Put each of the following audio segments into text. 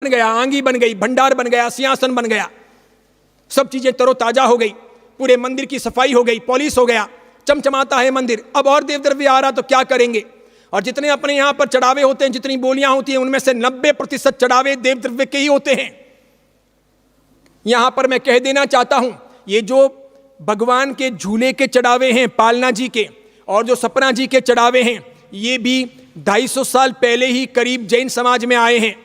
बन गया, आंगी बन गई, भंडार बन गया, सिंहासन बन गया, सब चीजें तरोताजा हो गई, पूरे मंदिर की सफाई हो गई, पॉलिश हो गया, चमचमाता है मंदिर। अब और देव द्रव्य आ रहा तो क्या करेंगे? और जितने अपने यहां पर चढ़ावे होते हैं, जितनी बोलियां होती हैं, उनमें से 90% चढ़ावे देव द्रव्य के ही होते हैं। यहां पर मैं कह देना चाहता हूं, ये जो भगवान के झूले के चढ़ावे हैं पालना जी के, और जो सपना जी के चढ़ावे हैं, ये भी 250 साल पहले ही करीब जैन समाज में आए हैं।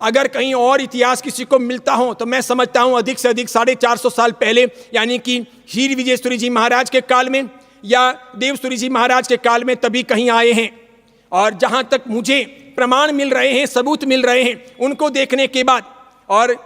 अगर कहीं और इतिहास किसी को मिलता हो तो मैं समझता हूं अधिक से अधिक 450 साल पहले, यानी कि हीर विजयेश्वरी जी महाराज के काल में या देवसूरी जी महाराज के काल में तभी कहीं आए हैं। और जहां तक मुझे प्रमाण मिल रहे हैं, सबूत मिल रहे हैं, उनको देखने के बाद और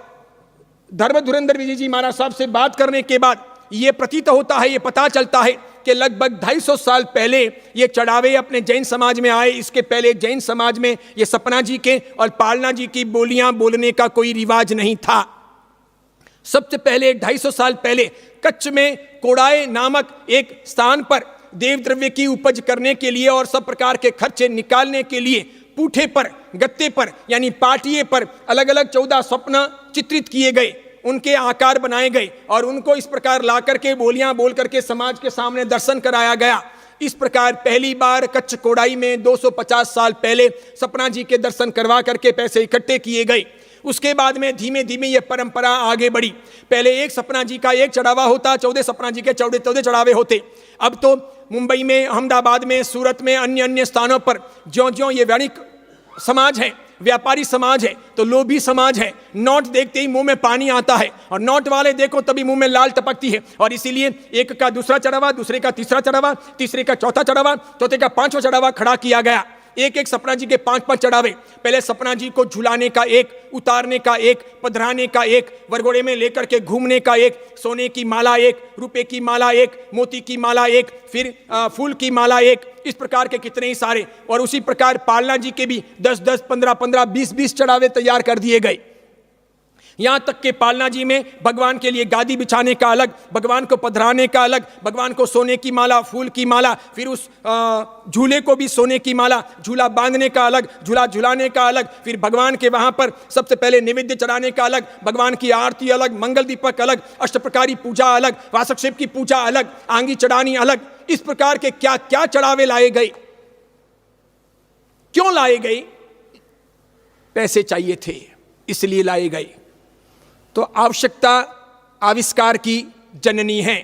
धर्म धुरंधर विजय जी महाराज साहब से बात करने के बाद ये प्रतीत होता है, ये पता चलता है कि लगभग 250 साल पहले ये चढ़ावे अपने जैन समाज में आए। इसके पहले जैन समाज में ये सपना जी के और पालना जी की बोलियां बोलने का कोई रिवाज नहीं था। सबसे पहले 250 साल पहले कच्छ में कोड़ाए नामक एक स्थान पर देव द्रव्य की उपज करने के लिए और सब प्रकार के खर्चे निकालने के लिए पूठे पर, गत्ते पर यानी पाटिये पर अलग अलग 14 स्वप्न चित्रित किए गए, उनके आकार बनाए गए और उनको इस प्रकार ला करके बोलियां बोल करके समाज के सामने दर्शन कराया गया। इस प्रकार पहली बार कच्छ कोड़ाई में 250 साल पहले सपना जी के दर्शन करवा करके पैसे इकट्ठे किए गए। उसके बाद में धीमे धीमे ये परंपरा आगे बढ़ी। पहले एक सपना जी का एक चढ़ावा होता, 14 सपना जी के 14 चढ़ावे होते। अब तो मुंबई में, अहमदाबाद में, सूरत में, अन्य अन्य स्थानों पर ज्यों ज्यों ये वैणिक समाज है, व्यापारी समाज है, तो लोभी समाज है, नोट देखते ही मुंह में पानी आता है और नोट वाले देखो तभी मुंह में लाल टपकती है। और इसीलिए एक का दूसरा चढ़ावा, दूसरे का तीसरा चढ़ावा, तीसरे का चौथा चढ़ावा, चौथे का पांचवा चढ़ावा खड़ा किया गया। एक एक सपना जी के 5-5 चढ़ावे। पहले सपना जी को झुलाने का एक, उतारने का एक, पधराने का एक, वरघोड़े में लेकर के घूमने का एक, सोने की माला एक, रुपए की माला एक, मोती की माला एक, फिर फूल की माला एक, इस प्रकार के कितने ही सारे। और उसी प्रकार पालना जी के भी 10-10, 15-15, 20-20 चढ़ावे तैयार कर दिए गए। यहां तक के पालना जी में भगवान के लिए गादी बिछाने का अलग, भगवान को पधराने का अलग, भगवान को सोने की माला, फूल की माला, फिर उस झूले को भी सोने की माला, झूला बांधने का अलग, झूला झुलाने का अलग, फिर भगवान के वहां पर सबसे पहले नैवेद्य चढ़ाने का अलग, भगवान की आरती अलग, मंगल दीपक अलग, अष्टप्रकारी पूजा अलग, वासक्षेप की पूजा अलग, आंगी चढ़ानी अलग। इस प्रकार के क्या क्या चढ़ावे लाए गए। क्यों लाए गए? पैसे चाहिए थे, इसलिए लाए गए। तो आवश्यकता आविष्कार की जननी है।